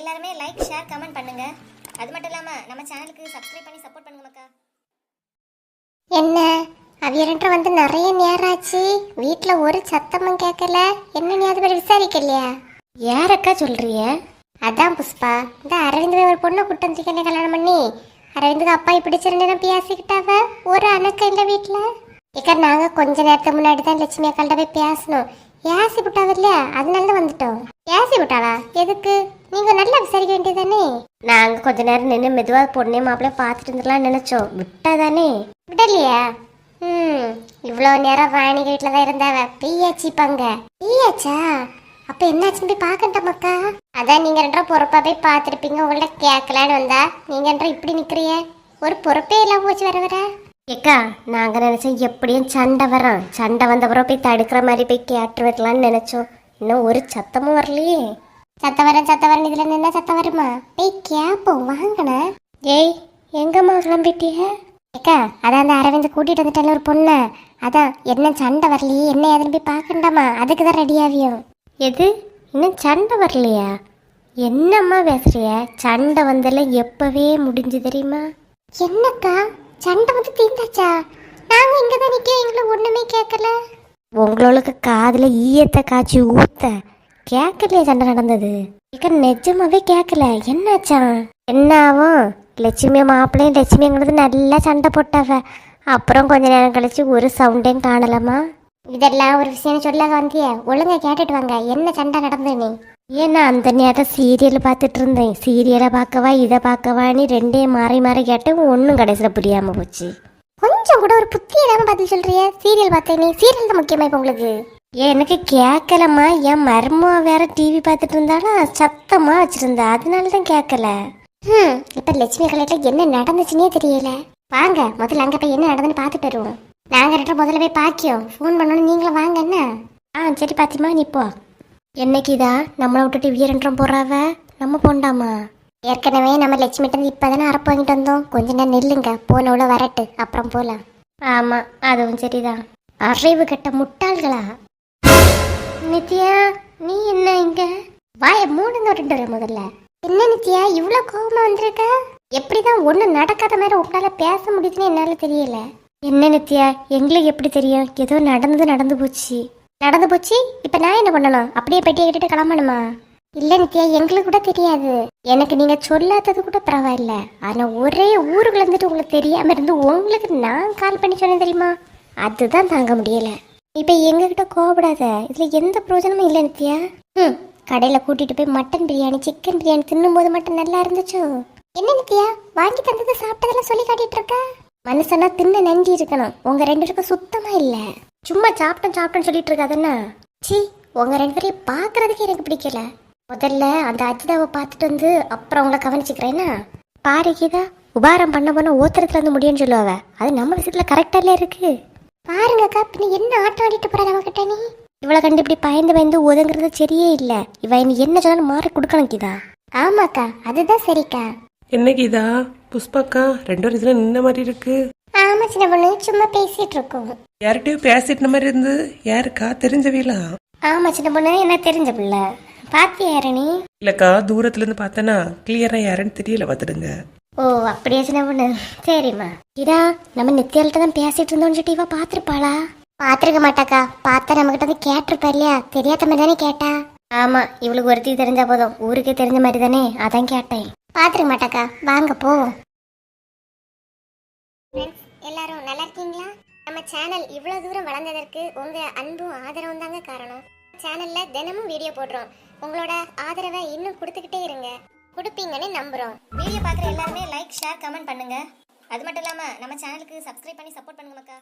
எல்லாருமே like share comment பண்ணுங்க. அது மட்டும் இல்லாம நம்ம சேனலுக்கு சப்ஸ்கிரைப் பண்ணி சப்போர்ட் பண்ணுங்க மக்கா. என்ன அவியரன்ற வந்து நிறைய நேரம் ஆச்சு, வீட்டுல ஒரு சத்தமும் கேட்கல. என்ன நீ அது மாதிரி விசாரிக்கலையா? யாரக்கா சொல்றிய? அதான் புஷ்பா, இந்த அரவிந்த் ஒரு பொண்ணை கூட்டம் வந்துருக்கேன் கல்யாணம் பண்ணி. அரவிந்துக்கு அப்பா பிடிச்சிருந்தேன் பேசிக்கிட்டாவ. ஒரு அணக்கம் இல்லை வீட்டுல. இக்கா நாங்க கொஞ்ச நேரத்துக்கு முன்னாடி தான் லட்சுமி அக்காள்கிட்ட போய் பேசணும். ஏசி விட்டாவ இல்லையா, அதனாலதான் வந்துட்டோம். ஏசி விட்டாளா? எதுக்கு? நீங்க நல்லா விசாரிக்க வேண்டியதானே. நாங்க கொஞ்ச நேரம் நின்று மெதுவா பொண்ணே மாப்பிள்ளை பார்த்துட்டு இருந்துலாம் நினைச்சோம். விட்டாதானே? விடலையா? இவ்வளவு நேரம் வாணி வீட்டுல தான் இருந்தாவ. பியாச்சிப்பாங்க. பியாச்சா? அப்ப என்னாச்சுன்னு போய் பாக்கண்டா. அதான் நீங்க ரெண்டா பொறுப்பா போய் பாத்துருப்பீங்க. உங்கள்ட்ட கேட்கலான்னு வந்தா நீங்க ரெண்டா இப்படி நிக்கிறிய. ஒரு பொறுப்பே இல்லாம போச்சு வர வர. ஏக்கா நாங்க நினைச்சோம் எப்படியும் சண்டை வரோம், சண்டை வந்தப்புறம் போய் தடுக்கிற மாதிரி போய் கேட்டு வரலான்னு நினைச்சோம். இன்னும் ஒரு சத்தமும் வரலையே. சத்தவரன் இதுல நின்னா சத்தம் வருமா? போய் கேப்போம் வாங்கன. ஏய் எங்கம்மா கிளம்பிட்டிய? ஏக்கா அதான் அந்த அரவிந்த் கூட்டிட்டு வந்துட்டால ஒரு பொண்ணு. அதான் என்ன சண்டை வரலையே, என்ன ஏதுன்னு போய் பாக்கண்டாமா, அதுக்குதான் ரெடி ஆவியும். எது இன்னும் சண்டை வரலையா? என்னம்மா பேசுறிய? சண்டை வந்தெல்லாம் எப்பவே முடிஞ்சு தெரியுமா? என்னக்கா சண்டை வந்து தீர்ந்தாச்சா? நாங்க இங்கதான் நிக்க, எங்களை ஒண்ணுமே கேட்கல. உங்களுக்கு காதுல ஈயத்தை காய்ச்சி ஊத்த கேட்கலையே சண்டை நடந்தது? இக்க நிஜமாவே கேட்கல. என்னாச்சா? என்ன ஆகும்? லட்சுமி மாப்பிள்ளையும் லட்சுமிங்கிறது நல்லா சண்டை போட்டாவ. அப்புறம் கொஞ்ச நேரம் கழிச்சு ஒரு சவுண்டையும் காணலாமா? இதெல்லாம் ஒரு விஷயம் சொல்ல வந்திய, ஒழுங்கா கேட்டுட்டு வாங்க என்ன சண்டை நடந்ததுன்னு. ஏன்னா அந்த நேரம் சீரியல் பார்த்துட்டு இருந்தேன். சீரியலை பார்க்கவா இதை பார்க்கவான்னு ரெண்டையும் மாறி மாறி கேட்டேன். ஒன்றும் கடைசியில் புரியாம போச்சு. கொஞ்சம் கூட ஒரு புத்தி இல்லாம பதில் சொல்றிய. சீரியல் பார்த்தேனே, சீரியல் தான் முக்கியமா இப்ப உங்களுக்கு? எனக்கு கேட்கலம்மா. என் மருமா வேற டிவி பார்த்துட்டு இருந்தாலும் சத்தமா வச்சிருந்தா, அதனால தான் கேட்கல. இப்ப லட்சுமி கல்யாணத்துல என்ன நடந்துச்சுன்னே தெரியல. வாங்க முதல்ல அங்க போய் என்ன நடந்துன்னு பார்த்துட்டு வருவோம். நாங்க ரெண்டு முதல்ல போய் பாக்கியோம். ஃபோன் பண்ணணும், நீங்களும் வாங்க. என்ன? சரி பாத்திமா நீ போ. என்னைக்குதா நம்மளை விட்டுட்டு வீரன்றம் போறாவ? நம்ம போண்டாமா? ஏற்கனவே நம்ம லட்சுமி கிட்ட இப்பதானே அரப்பு வாங்கிட்டு வந்தோம். கொஞ்ச நேரம் நில்லுங்க, போனவுல வரட்டு, அப்புறம் போலாம். ஆமா அதுவும் சரிதான். அறிவு கட்ட முட்டாள்களா. நித்யா நீ என்ன இங்க? வாய மூடுங்க ரெண்டு முதல்ல. என்ன நித்யா இவ்வளவு கோபமா வந்திருக்க? எப்படிதான் ஒண்ணு நடக்காத மாதிரி உங்களால பேச முடியுதுன்னு என்னால தெரியல. என்ன நித்யா எங்களுக்கு எப்படி தெரியும்? ஏதோ நடந்து போச்சு. நடந்து போச்சு. இப்ப நான் என்ன பண்ணணும்? அப்படியே பெட்டியை கட்டிட்டு கிளம்பணுமா? இல்ல நித்யா, எங்களுக்கு கூட தெரியாது. எனக்கு நீங்க சொல்லாதது கூட பரவாயில்ல. ஆனா ஒரே ஊருக்குள்ள இருந்துட்டு உங்களுக்கு தெரியாம இருந்து உங்களுக்கு நான் கால் பண்ணி சொன்னேன் தெரியுமா? அதுதான் தாங்க முடியல. இப்ப எங்ககிட்ட கோபப்படாத, இதுல எந்த பிரயோஜனமும் இல்லை நித்யா. கடையில கூட்டிட்டு போய் மட்டன் பிரியாணி சிக்கன் பிரியாணி தின்னும் போது மட்டும் நல்லா இருந்துச்சோ? என்ன நித்யா வாங்கி தந்தது சாப்பிட்டதெல்லாம் சொல்லி காட்டிட்டு இருக்க? மனுஷனா தின்ன நன்றி இருக்கணும். உங்க ரெண்டு பேருக்கும் சுத்தமா இல்ல. சும்மா சாப்பிட்டேன்னு சொல்லிட்டு இருக்காதுன்னா. சி, உங்க ரெண்டு பேரையும் பாக்குறதுக்கு எனக்கு பிடிக்கல. முதல்ல அந்த அஜிதாவை பார்த்துட்டு வந்து அப்புறம் உங்களை கவனிச்சுக்கிறேன்னா. பாருக்கிதா உபாரம் பண்ண ஓத்திரத்துல இருந்து முடியும்னு சொல்லுவாங்க. அது நம்ம விஷயத்துல கரெக்டால இருக்கு. பாருங்கக்கா, பின்ன என்ன ஆட்டம் ஆடிட்டு போற நம்ம கிட்ட நீ? இவளை கண்டு இப்படி பயந்து ஒதுங்கிறது சரியே இல்ல. இவ என்ன சொன்னாலும் மாறி கொடுக்கணும் கீதா. ஆமாக்கா அதுதான் சரிக்கா. என்ன கீதா புஷ்பாக்கா ரெண்டு இதுல நின்ன மாதிரி இருக்கு? ஆமா சின்ன பொண்ணு, சும்மா பேசிட்டு இருக்கோம். யார்கிட்டயும் பேசிட்டு மாதிரி இருந்து. யாருக்கா? தெரிஞ்சவீங்களா? ஆமா சின்ன பொண்ணு, என்ன தெரிஞ்ச பிள்ளை. பாத்தியா யாரணி? இல்லக்கா தூரத்துல இருந்து பார்த்தனா கிளியரா யாருன்னு தெரியல பாத்துடுங்க. ஓ அப்படியே சின்ன பொண்ணு, சரிம்மா. இதா நம்ம நித்யால்கிட்ட தான் பேசிட்டு இருந்தோம்னு சொல்லிட்டு இவ பாத்துருப்பாளா? பாத்துருக்க மாட்டாக்கா. பார்த்தா நம்ம கிட்ட வந்து கேட்டிருப்பா இல்லையா? தெரியாத மாதிரி தானே கேட்டா. ஆமா இவளுக்கு ஒருத்தி தெரிஞ்சா போதும், ஊருக்கே தெரிஞ்ச மாதிரி தானே, அதான் கேட்டேன். பாத்துருக்க மாட்டாக்கா. வாங்க போவோம். எல்லாரும் நல்லா இருக்கீங்களா? நம்ம சேனல் இவ்வளவு தூரம் வளர்ந்ததற்கு உங்க அன்பும் ஆதரவும் தாங்க காரணம். சேனல்ல தினமும் வீடியோ போடுறோம். உங்களோட ஆதரவை இன்னும் கொடுத்துக்கிட்டே இருங்க. கொடுப்பீங்கன்னு நம்புறோம். வீடியோ பார்க்குற எல்லாருமே லைக் ஷேர் கமெண்ட் பண்ணுங்க. அது மட்டும் இல்லாம நம்ம சேனலுக்கு சப்ஸ்கிரைப் பண்ணி சப்போர்ட் பண்ணுங்க மக்கா.